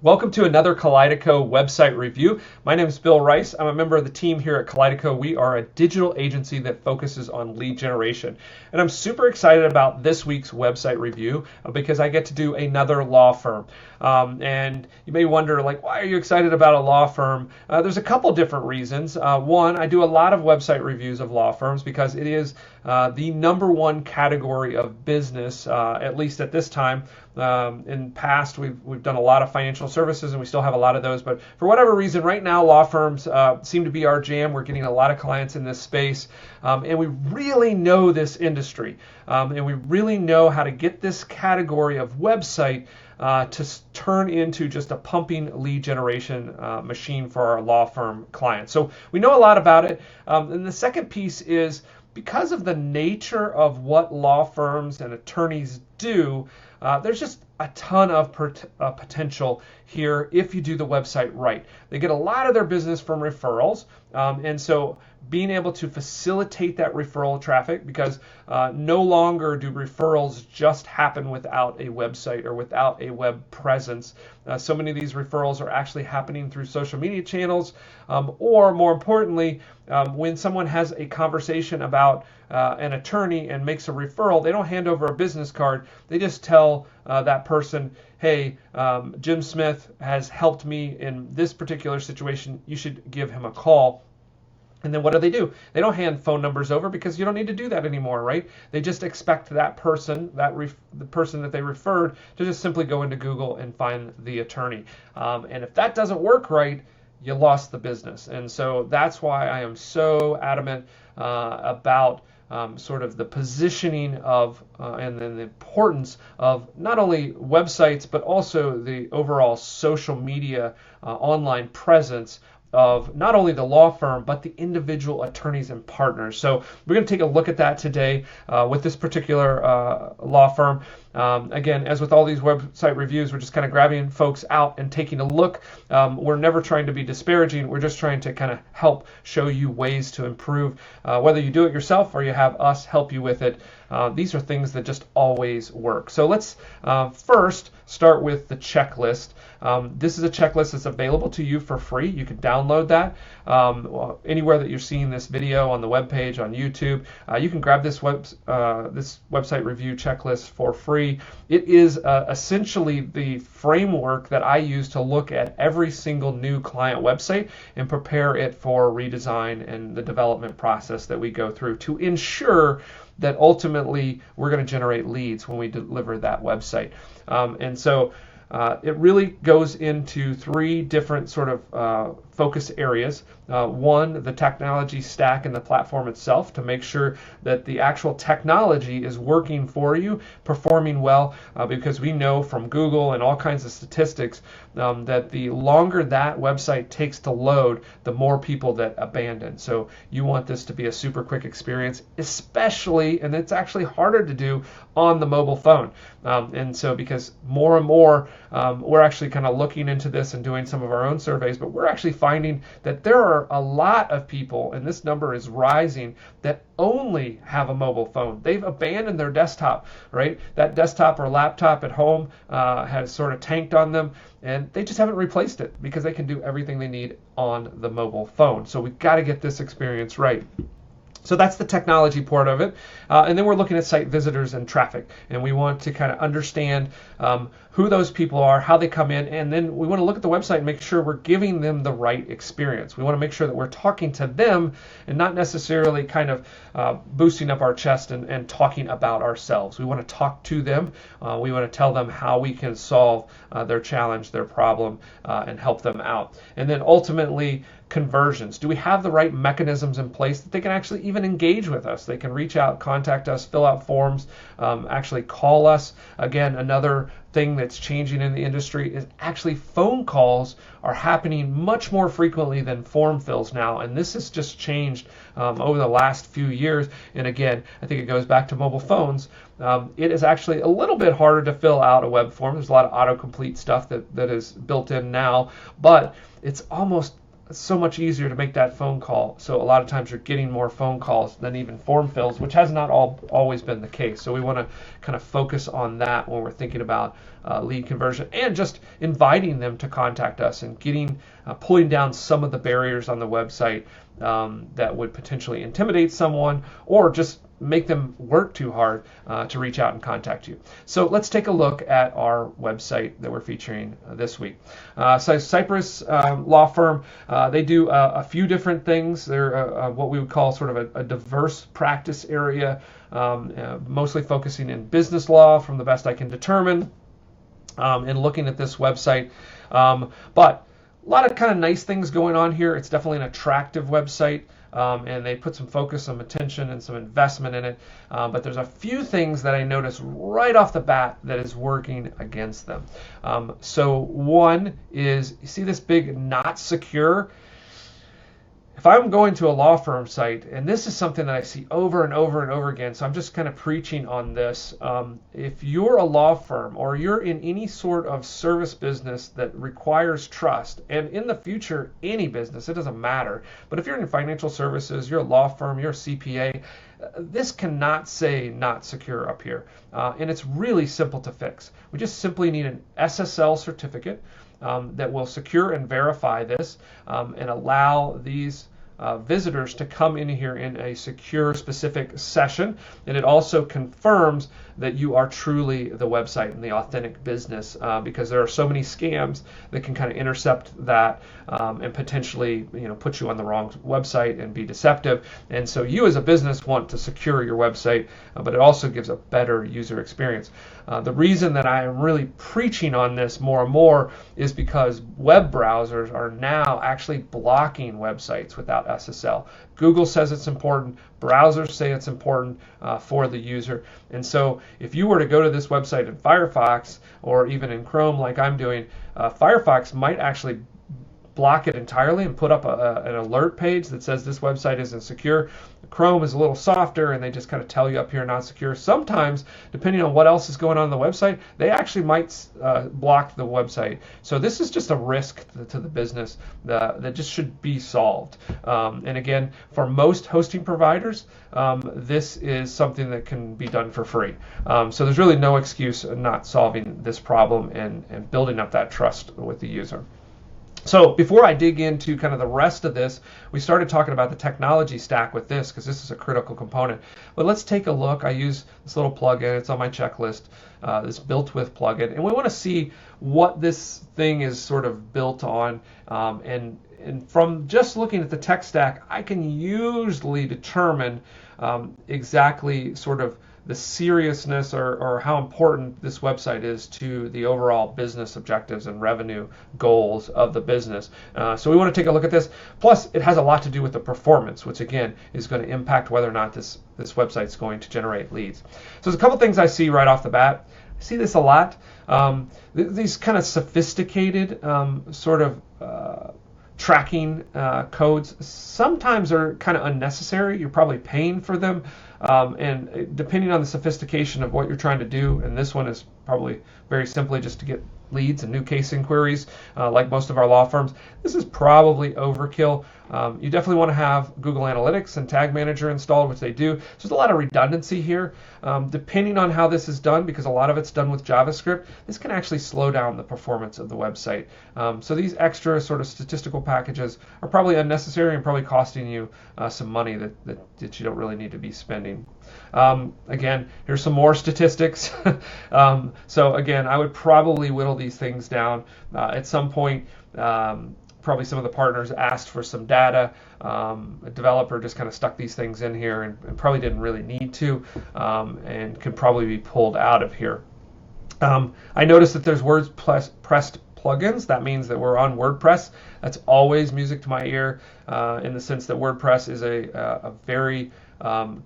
Welcome to another Kaleido website review. My name is Bill Rice. I'm a member of the team here at Kaleido. We are a digital agency that focuses on lead generation. And I'm super excited about this week's website review because I get to do another law firm. And you may wonder, why are you excited about a law firm? There's a couple different reasons. One, I do a lot of website reviews of law firms because it is the number one category of business, at least at this time. In past, we've done a lot of financial services, and we still have a lot of those. But for whatever reason, right now, law firms seem to be our jam. We're getting a lot of clients in this space, and we really know this industry, and we really know how to get this category of website to turn into just a pumping lead generation machine for our law firm clients. So we know a lot about it. And the second piece is because of the nature of what law firms and attorneys do, there's just a ton of potential here if you do the website right. They get a lot of their business from referrals, and so being able to facilitate that referral traffic, because no longer do referrals just happen without a website or without a web presence. So many of these referrals are actually happening through social media channels, or more importantly, when someone has a conversation about an attorney and makes a referral, they don't hand over a business card. They just tell that person, hey, Jim Smith has helped me in this particular situation. You should give him a call. And then what do? They don't hand phone numbers over because you don't need to do that anymore, right? They just expect that person, the person that they referred, to just simply go into Google and find the attorney. And if that doesn't work right, you lost the business. And so that's why I am so adamant about sort of the positioning of and then the importance of not only websites, but also the overall social media online presence of not only the law firm, but the individual attorneys and partners. So we're going to take a look at that today with this particular law firm. Again, as with all these website reviews, we're just kind of grabbing folks out and taking a look. We're never trying to be disparaging. We're just trying to kind of help show you ways to improve. Whether you do it yourself or you have us help you with it, these are things that just always work. So let's first start with the checklist. This is a checklist that's available to you for free. You can download that anywhere that you're seeing this video, on the webpage, on YouTube. You can grab this website review checklist for free. It is essentially the framework that I use to look at every single new client website and prepare it for redesign and the development process that we go through to ensure that ultimately we're going to generate leads when we deliver that website. And so it really goes into three different sort of focus areas. One, the technology stack and the platform itself, to make sure that the actual technology is working for you, performing well, because we know from Google and all kinds of statistics that the longer that website takes to load, the more people that abandon. So you want this to be a super quick experience, especially, and it's actually harder to do on the mobile phone. And so because more and more, we're actually kind of looking into this and doing some of our own surveys, but we're actually finding that there are a lot of people, and this number is rising, that only have a mobile phone. They've abandoned their desktop, right? That desktop or laptop at home has sort of tanked on them, and they just haven't replaced it because they can do everything they need on the mobile phone. So we've got to get this experience right. So that's the technology part of it. And then we're looking at site visitors and traffic. And we want to kind of understand who those people are, how they come in, and then we want to look at the website and make sure we're giving them the right experience. We want to make sure that we're talking to them and not necessarily kind of boosting up our chest and talking about ourselves. We want to talk to them. We want to tell them how we can solve their challenge, their problem, and help them out. And then ultimately, conversions. Do we have the right mechanisms in place that they can actually even engage with us? They can reach out, contact us, fill out forms, actually call us. Again, another thing that's changing in the industry is actually phone calls are happening much more frequently than form fills now, and this has just changed over the last few years. And again, I think it goes back to mobile phones. It is actually a little bit harder to fill out a web form. There's a lot of autocomplete stuff that is built in now, but it's almost it's so much easier to make that phone call. So a lot of times you're getting more phone calls than even form fills, which has not always been the case. So we want to kind of focus on that when we're thinking about lead conversion and just inviting them to contact us and pulling down some of the barriers on the website that would potentially intimidate someone or just make them work too hard to reach out and contact you. So let's take a look at our website that we're featuring this week. So Cypress Law Firm, they do a few different things. They're what we would call sort of a diverse practice area, mostly focusing in business law from the best I can determine in looking at this website. But a lot of kind of nice things going on here. It's definitely an attractive website. And they put some focus, some attention, and some investment in it. But there's a few things that I noticed right off the bat that is working against them. So one is, you see this big not secure? If I'm going to a law firm site, and this is something that I see over and over and over again, so I'm just kind of preaching on this. If you're a law firm or you're in any sort of service business that requires trust, and in the future, any business, it doesn't matter. But if you're in financial services, you're a law firm, you're a CPA, this cannot say not secure up here. And it's really simple to fix. We just simply need an SSL certificate that will secure and verify this and allow these visitors to come in here in a secure, specific session. And it also confirms that you are truly the website and the authentic business, because there are so many scams that can kind of intercept that and potentially, put you on the wrong website and be deceptive. And so you as a business want to secure your website, but it also gives a better user experience. The reason that I am really preaching on this more and more is because web browsers are now actually blocking websites without SSL. Google says it's important. Browsers say it's important for the user. And so if you were to go to this website in Firefox or even in Chrome like I'm doing, Firefox might actually block it entirely and put up an alert page that says this website isn't secure. Chrome is a little softer and they just kind of tell you up here not secure. Sometimes, depending on what else is going on the website, they actually might block the website. So this is just a risk to the business that just should be solved. And again, for most hosting providers, this is something that can be done for free. So there's really no excuse in not solving this problem and building up that trust with the user. So before I dig into kind of the rest of this, we started talking about the technology stack with this because this is a critical component. But let's take a look. I use this little plugin. It's on my checklist, this built with plugin. And we want to see what this thing is sort of built on. And from just looking at the tech stack, I can usually determine exactly sort of the seriousness or how important this website is to the overall business objectives and revenue goals of the business. So we want to take a look at this. Plus, it has a lot to do with the performance, which again is going to impact whether or not this website is going to generate leads. So there's a couple things I see right off the bat. I see this a lot. These kind of sophisticated sort of tracking codes sometimes are kind of unnecessary. You're probably paying for them. And depending on the sophistication of what you're trying to do, and this one is probably very simply just to get leads and new case inquiries, like most of our law firms, this is probably overkill. You definitely want to have Google Analytics and Tag Manager installed, which they do. So there's a lot of redundancy here. Depending on how this is done, because a lot of it's done with JavaScript, this can actually slow down the performance of the website. So these extra sort of statistical packages are probably unnecessary and probably costing you some money that you don't really need to be spending. Again, here's some more statistics. So again, I would probably whittle these things down. At some point, probably some of the partners asked for some data. A developer just kind of stuck these things in here and probably didn't really need to, and could probably be pulled out of here. I noticed that there's WordPress plugins. That means that we're on WordPress. That's always music to my ear, in the sense that WordPress is a very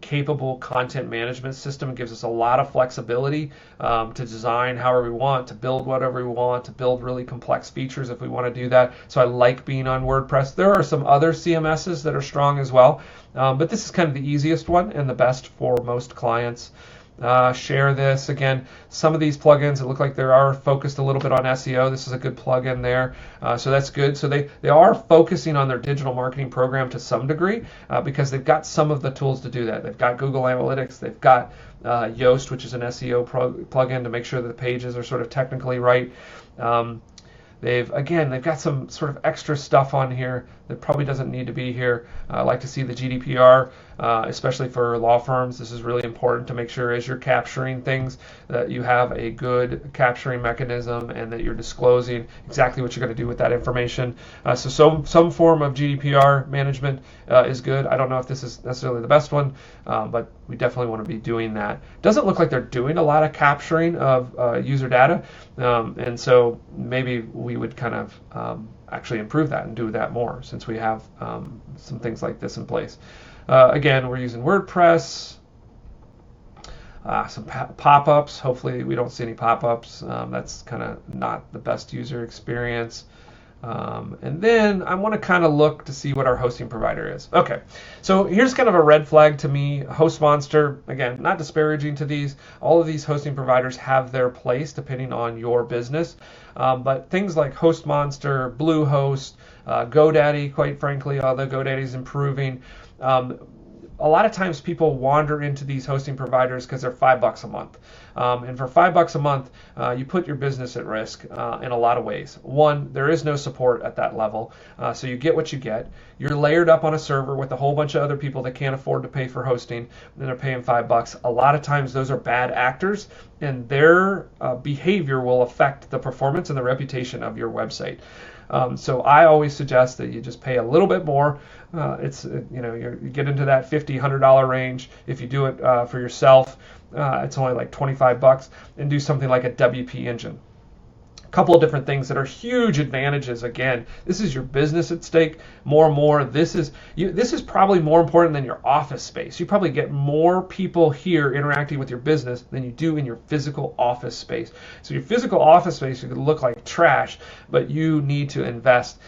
capable content management system. It gives us a lot of flexibility to design however we want, to build whatever we want, to build really complex features if we want to do that. So I like being on WordPress. There are some other CMSs that are strong as well, but this is kind of the easiest one and the best for most clients. share this. Again, some of these plugins, it look like they are focused a little bit on SEO. This is a good plugin there, so that's good. So they are focusing on their digital marketing program to some degree because they've got some of the tools to do that. They've got Google Analytics, they've got Yoast, which is an SEO plugin to make sure that the pages are sort of technically right. They've got some sort of extra stuff on here that probably doesn't need to be here. I like to see the GDPR, especially for law firms. This is really important to make sure as you're capturing things that you have a good capturing mechanism and that you're disclosing exactly what you're going to do with that information. So some form of GDPR management is good. I don't know if this is necessarily the best one, but we definitely want to be doing that. Doesn't look like they're doing a lot of capturing of user data, and so maybe we would kind of actually improve that and do that more since we have some things like this in place. Again, we're using WordPress, some pop-ups. Hopefully we don't see any pop-ups. That's kind of not the best user experience. And then I want to kind of look to see what our hosting provider is. Okay, so here's kind of a red flag to me. HostMonster, again, not disparaging to these. All of these hosting providers have their place depending on your business. But things like HostMonster, Bluehost, GoDaddy, quite frankly, although GoDaddy's improving, a lot of times people wander into these hosting providers because they're $5 a month. And for $5 a month, you put your business at risk in a lot of ways. One, there is no support at that level, so you get what you get. You're layered up on a server with a whole bunch of other people that can't afford to pay for hosting, and they're paying $5. A lot of times those are bad actors, and their behavior will affect the performance and the reputation of your website. So I always suggest that you just pay a little bit more. You get into that $50, $100 range. If you do it for yourself, it's only like $25, and do something like a WP Engine. A couple of different things that are huge advantages. Again, this is your business at stake. More and more, this is probably more important than your office space. You probably get more people here interacting with your business than you do in your physical office space. So your physical office space could look like trash, but you need to invest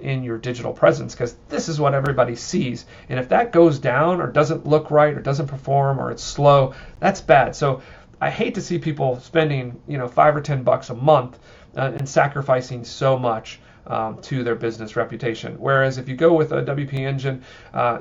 in your digital presence because this is what everybody sees. And if that goes down or doesn't look right or doesn't perform or it's slow, that's bad. So I hate to see people spending $5 or $10 a month and sacrificing so much to their business reputation. Whereas if you go with a WP Engine,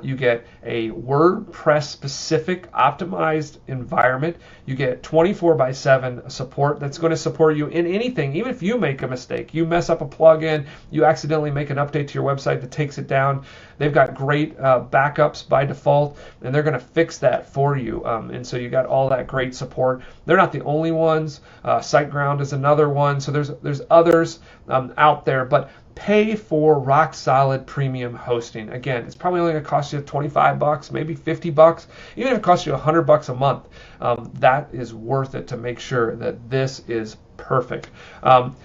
you get a WordPress specific optimized environment. You get 24/7 support that's going to support you in anything. Even if you make a mistake, you mess up a plugin, you accidentally make an update to your website that takes it down, they've got great backups by default, and they're going to fix that for you. And so you got all that great support. They're not the only ones. SiteGround is another one. So there's others out there, but pay for rock solid premium hosting. Again, it's probably only going to cost you $25, maybe $50. Even if it costs you $100 a month, that is worth it to make sure that this is perfect.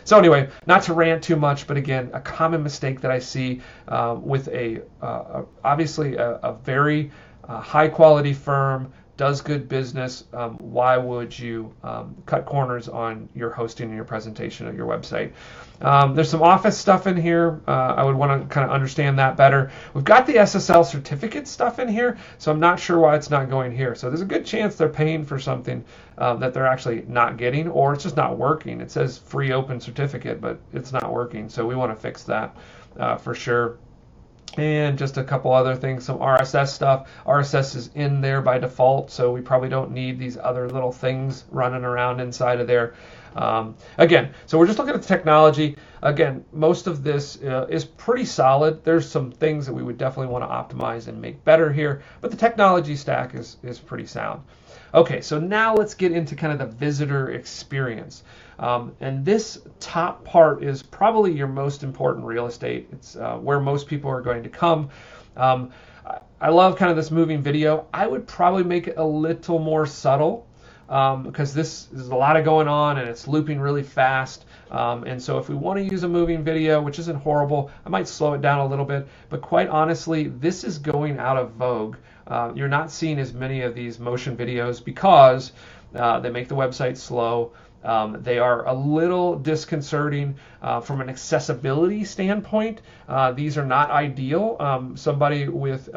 So anyway, not to rant too much, but again, a common mistake that I see with obviously a very high quality firm, does good business, why would you cut corners on your hosting and your presentation of your website? There's some office stuff in here. I would want to kind of understand that better. We've got the SSL certificate stuff in here, so I'm not sure why it's not going here. So there's a good chance they're paying for something that they're actually not getting, or it's just not working. It says free open certificate, but it's not working. So we want to fix that for sure. And just a couple other things, some RSS stuff. RSS is in there by default, so we probably don't need these other little things running around inside of there. Again, so we're just looking at the technology. Again, most of this is pretty solid. There's some things that we would definitely want to optimize and make better here, but the technology stack is pretty sound. Okay, so now let's get into kind of the visitor experience. And this top part is probably your most important real estate. It's where most people are going to come. I love kind of this moving video. I would probably make it a little more subtle because this is a lot of going on and it's looping really fast. And so if we want to use a moving video, which isn't horrible, I might slow it down a little bit. But quite honestly, this is going out of vogue. You're not seeing as many of these motion videos because they make the website slow. They are a little disconcerting from an accessibility standpoint. These are not ideal. Somebody with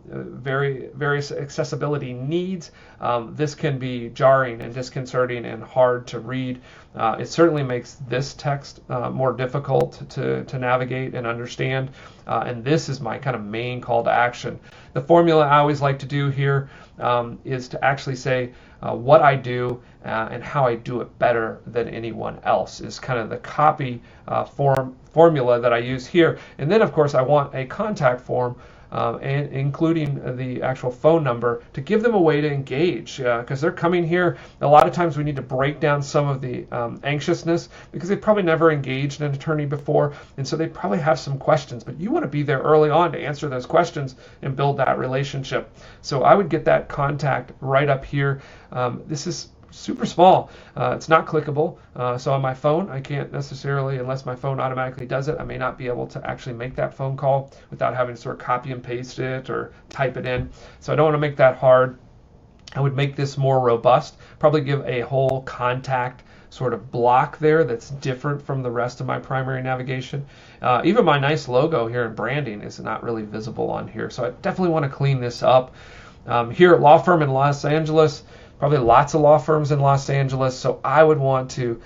various accessibility needs, this can be jarring and disconcerting and hard to read. It certainly makes this text more difficult to navigate and understand. And this is my kind of main call to action. The formula I always like to do here is to actually say what I do and how I do it better than anyone else is kind of the copy formula that I use here. And then, of course, I want a contact form and including the actual phone number to give them a way to engage because they're coming here. A lot of times we need to break down some of the anxiousness because they've probably never engaged an attorney before, and so they probably have some questions, but you want to be there early on to answer those questions and build that relationship. So I would get that contact right up here. This is super small. It's not clickable. So on my phone, I can't necessarily, unless my phone automatically does it, I may not be able to actually make that phone call without having to sort of copy and paste it or type it in. So I don't want to make that hard. I would make this more robust, probably give a whole contact sort of block there that's different from the rest of my primary navigation. Even my nice logo here in branding is not really visible on here. So I definitely want to clean this up. Here at Law Firm in Los Angeles, probably lots of law firms in Los Angeles, so I would want to,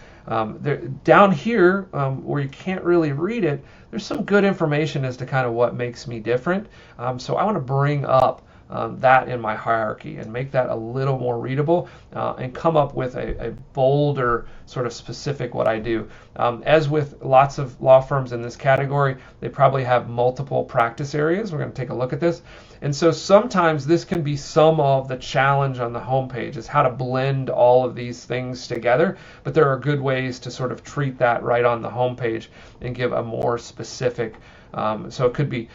down here where you can't really read it, there's some good information as to kind of what makes me different. So I want to bring up that in my hierarchy and make that a little more readable and come up with a bolder sort of specific what I do. As with lots of law firms in this category, they probably have multiple practice areas. We're going to take a look at this. And so sometimes this can be some of the challenge on the homepage is how to blend all of these things together. But there are good ways to sort of treat that right on the homepage and give a more specific. So it could be,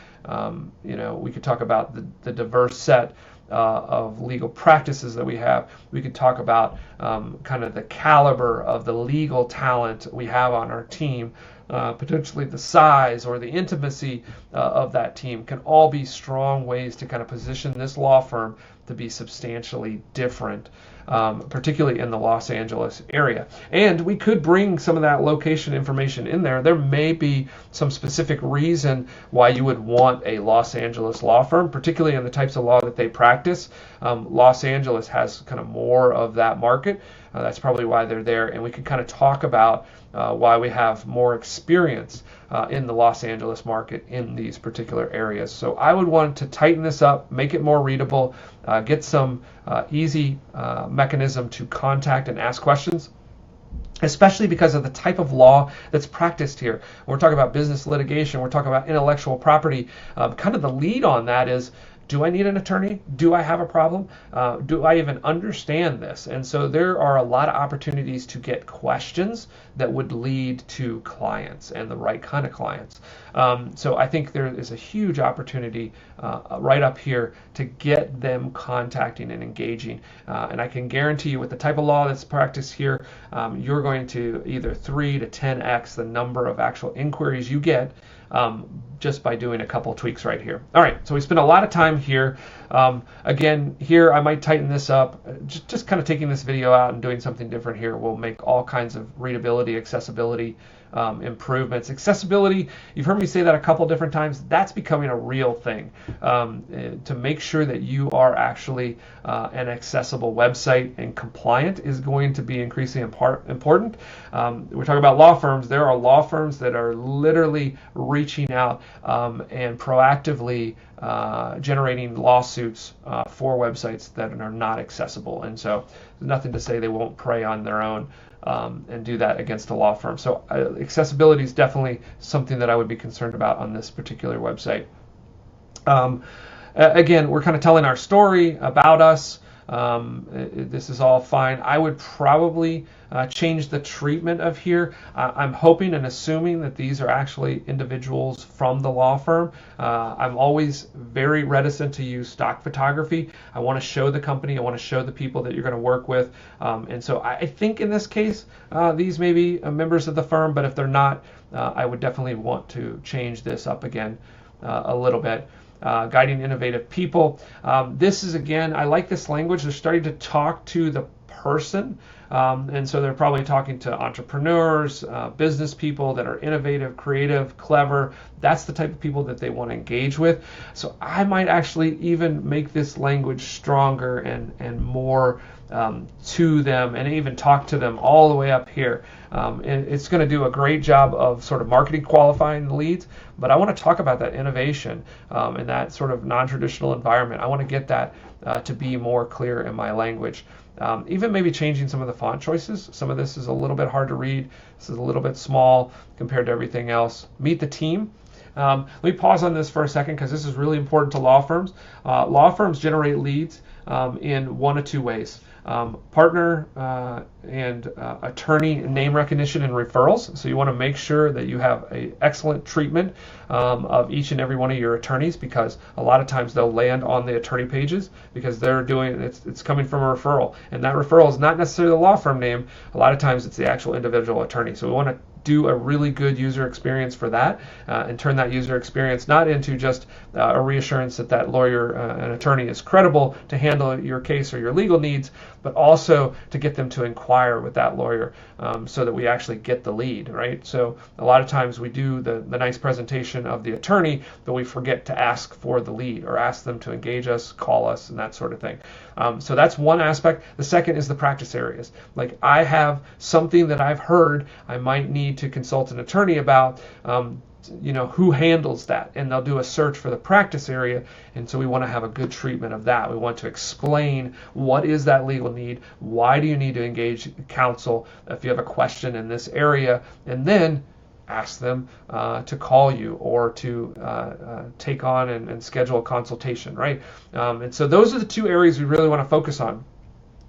we could talk about the diverse set of legal practices that we have. We could talk about kind of the caliber of the legal talent we have on our team. Potentially the size or the intimacy of that team can all be strong ways to kind of position this law firm to be substantially different, particularly in the Los Angeles area. And we could bring some of that location information in there. There may be some specific reason why you would want a Los Angeles law firm, particularly in the types of law that they practice. Los Angeles has kind of more of that market. That's probably why they're there. And we could kind of talk about why we have more experience in the Los Angeles market in these particular areas. So I would want to tighten this up, make it more readable, get some easy mechanism to contact and ask questions, especially because of the type of law that's practiced here. When we're talking about business litigation, we're talking about intellectual property. Kind of the lead on that is, do I need an attorney? Do I have a problem? Do I even understand this? And so there are a lot of opportunities to get questions that would lead to clients and the right kind of clients. So I think there is a huge opportunity right up here to get them contacting and engaging. And I can guarantee you with the type of law that's practiced here, you're going to either 3 to 10x the number of actual inquiries you get just by doing a couple tweaks right here. All right, so we spent a lot of time here. Again, here I might tighten this up. Just kind of taking this video out and doing something different here will make all kinds of readability, accessibility improvements. Accessibility, you've heard me say that a couple different times. That's becoming a real thing to make sure that you are actually an accessible website and compliant is going to be increasingly important. We're talking about law firms. There are law firms that are literally reaching out and proactively generating lawsuits for websites that are not accessible. And so there's nothing to say they won't prey on their own and do that against a law firm. So accessibility is definitely something that I would be concerned about on this particular website. Again, we're kind of telling our story about us. This is all fine. I would probably change the treatment of here. I'm hoping and assuming that these are actually individuals from the law firm. I'm always very reticent to use stock photography. I want to show the company. I want to show the people that you're going to work with. And so I think in this case, these may be members of the firm, but if they're not, I would definitely want to change this up again a little bit. Guiding innovative people. This is, again, I like this language. They're starting to talk to the person. And so they're probably talking to entrepreneurs, business people that are innovative, creative, clever. That's the type of people that they want to engage with. So I might actually even make this language stronger and more to them, and even talk to them all the way up here. And it's going to do a great job of sort of marketing qualifying the leads, but I want to talk about that innovation in that sort of non-traditional environment. I want to get that to be more clear in my language. Even maybe changing some of the font choices. Some of this is a little bit hard to read. This is a little bit small compared to everything else. Meet the team. Let me pause on this for a second because this is really important to law firms. Law firms generate leads in one of two ways. Partner and attorney name recognition and referrals. So you want to make sure that you have an excellent treatment of each and every one of your attorneys, because a lot of times they'll land on the attorney pages because they're doing it's coming from a referral, and that referral is not necessarily the law firm name. A lot of times it's the actual individual attorney. So we want to do a really good user experience for that and turn that user experience not into just a reassurance that that lawyer and attorney is credible to handle your case or your legal needs, but also to get them to inquire with that lawyer so that we actually get the lead, right? So a lot of times we do the nice presentation of the attorney, but we forget to ask for the lead or ask them to engage us, call us, and that sort of thing. So that's one aspect. The second is the practice areas. Like, I have something that I've heard I might need to consult an attorney about, who handles that, and they'll do a search for the practice area, and so we want to have a good treatment of that. We want to explain what is that legal need, why do you need to engage counsel if you have a question in this area, and then ask them to call you or to take on and schedule a consultation, right? And so those are the two areas we really want to focus on.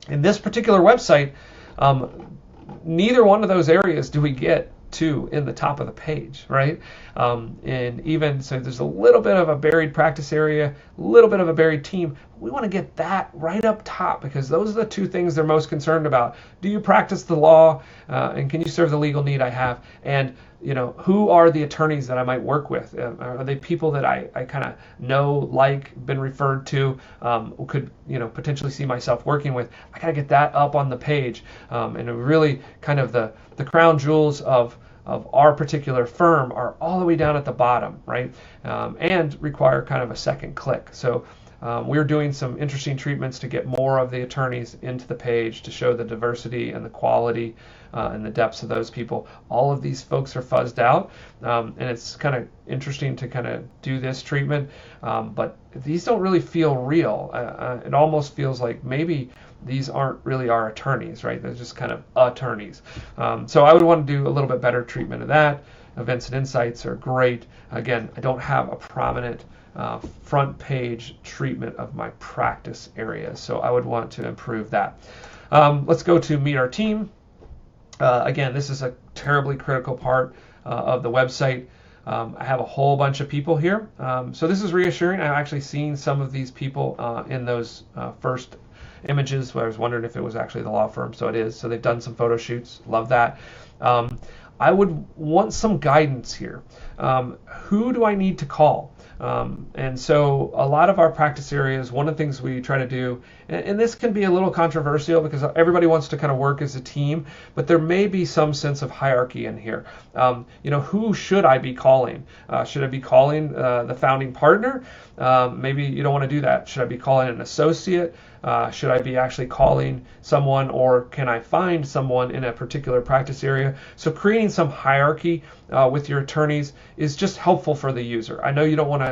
In this particular website, neither one of those areas do we get to in the top of the page, right? And even so, there's a little bit of a buried practice area, a little bit of a buried team. We want to get that right up top, because those are the two things they're most concerned about. Do you practice the law, and can you serve the legal need I have? And who are the attorneys that I might work with? Are they people that I kind of know, like, been referred to, could potentially see myself working with? I got to get that up on the page, and really kind of the crown jewels of our particular firm are all the way down at the bottom, right? And require kind of a second click. So we're doing some interesting treatments to get more of the attorneys into the page to show the diversity and the quality and the depths of those people. All of these folks are fuzzed out, and it's kind of interesting to kind of do this treatment, but these don't really feel real. It almost feels like maybe these aren't really our attorneys, right? They're just kind of attorneys. So I would want to do a little bit better treatment of that. Events and insights are great. Again, I don't have a prominent front page treatment of my practice areas, so I would want to improve that. Let's go to meet our team. Again, this is a terribly critical part of the website. I have a whole bunch of people here, so this is reassuring. I've actually seen some of these people in those first images where I was wondering if it was actually the law firm, so it is. So they've done some photo shoots. Love that. I would want some guidance here. Who do I need to call? And so a lot of our practice areas, one of the things we try to do, and this can be a little controversial because everybody wants to kind of work as a team, but there may be some sense of hierarchy in here. Who should I be calling? Should I be calling the founding partner? Maybe you don't want to do that. Should I be calling an associate? Should I be actually calling someone, or can I find someone in a particular practice area? So creating some hierarchy with your attorneys is just helpful for the user. I know you don't want to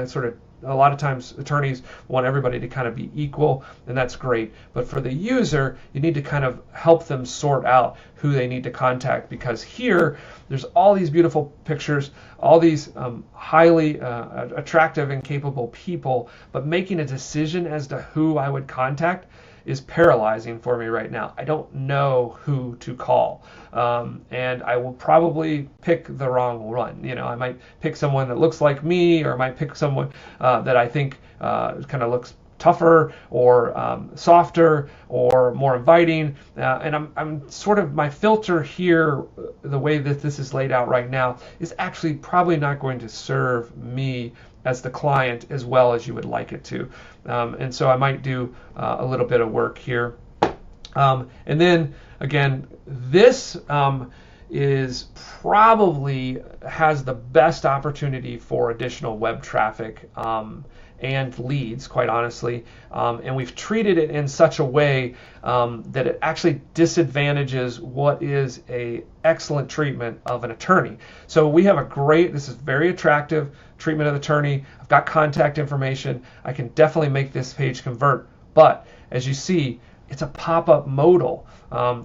a lot of times attorneys want everybody to kind of be equal, and that's great. But for the user, you need to kind of help them sort out who they need to contact, because here there's all these beautiful pictures, all these highly attractive and capable people, but making a decision as to who I would contact is paralyzing for me right now. I don't know who to call, and I will probably pick the wrong one. I might pick someone that looks like me, or I might pick someone that I think kind of looks tougher or softer or more inviting, and I'm sort of, my filter here, the way that this is laid out right now, is actually probably not going to serve me as the client as well as you would like it to, and so I might do a little bit of work here. And then again, this is probably has the best opportunity for additional web traffic and leads, quite honestly. And we've treated it in such a way that it actually disadvantages what is a excellent treatment of an attorney. So we have this is very attractive treatment of the attorney. I've got contact information. I can definitely make this page convert. But as you see, it's a pop-up modal.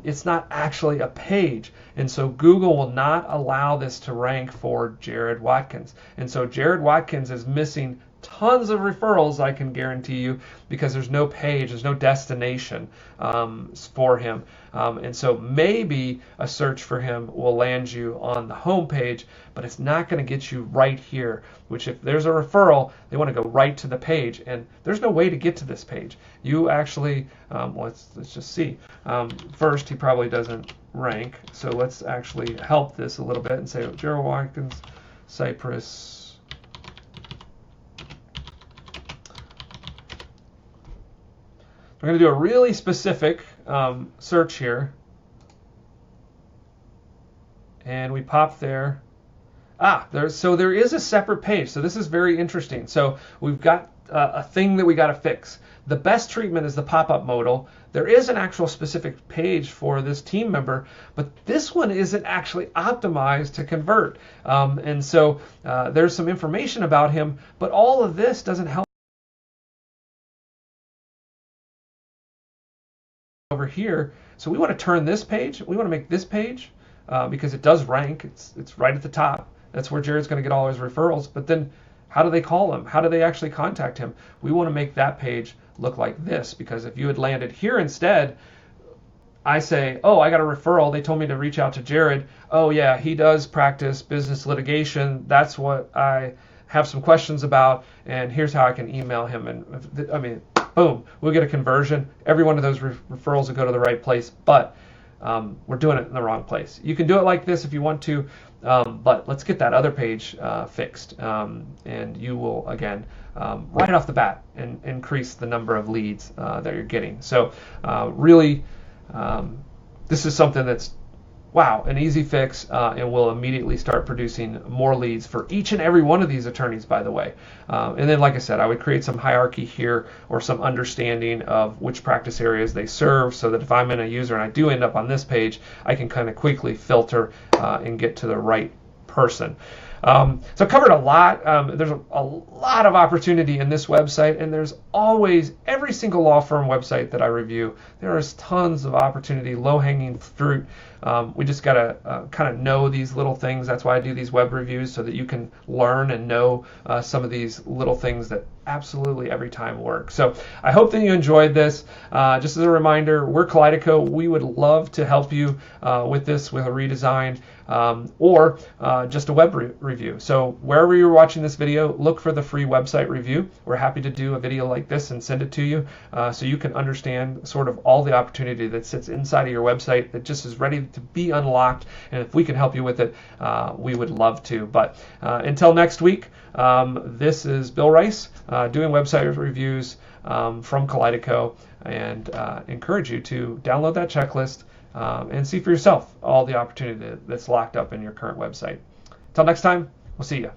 It's not actually a page. And so Google will not allow this to rank for Jared Watkins. And so Jared Watkins is missing tons of referrals, I can guarantee you, because there's no page, there's no destination for him. And so maybe a search for him will land you on the home page, but it's not going to get you right here, which if there's a referral, they want to go right to the page, and there's no way to get to this page. You actually, let's just see. First, he probably doesn't rank, so let's actually help this a little bit and say, Jared Watkins, Cypress. We're going to do a really specific search here. And we pop there. So there is a separate page. So this is very interesting. So we've got a thing that we got to fix. The best treatment is the pop-up modal. There is an actual specific page for this team member, but this one isn't actually optimized to convert. And so there's some information about him, but all of this doesn't help. Over here, so we want to turn this page. We want to make this page because it does rank. It's right at the top. That's where Jared's going to get all his referrals. But then, how do they call him? How do they actually contact him? We want to make that page look like this, because if you had landed here instead, I say, oh, I got a referral. They told me to reach out to Jared. Oh yeah, he does practice business litigation. That's what I have some questions about, and here's how I can email him. And I mean, boom, we'll get a conversion. Every one of those referrals will go to the right place, but we're doing it in the wrong place. You can do it like this if you want to, but let's get that other page fixed, and you will, again, right off the bat, increase the number of leads that you're getting. So really, this is something that's, wow, an easy fix, and we'll immediately start producing more leads for each and every one of these attorneys, by the way. And then, like I said, I would create some hierarchy here or some understanding of which practice areas they serve, so that if I'm in a user and I do end up on this page, I can kind of quickly filter and get to the right person. So I covered a lot. There's a lot of opportunity in this website, and there's always, every single law firm website that I review, there is tons of opportunity, low-hanging fruit. We just got to kind of know these little things. That's why I do these web reviews, so that you can learn and know some of these little things that absolutely every time work. So I hope that you enjoyed this. Just as a reminder, we're Kaleido. We would love to help you with this, with a redesign or just a web review. So wherever you're watching this video, look for the free website review. We're happy to do a video like this and send it to you so you can understand sort of all the opportunity that sits inside of your website that just is ready to be unlocked. And if we can help you with it, we would love to. But until next week, this is Bill Rice doing website reviews from Kaleido, and encourage you to download that checklist and see for yourself all the opportunity that's locked up in your current website. Until next time, we'll see you.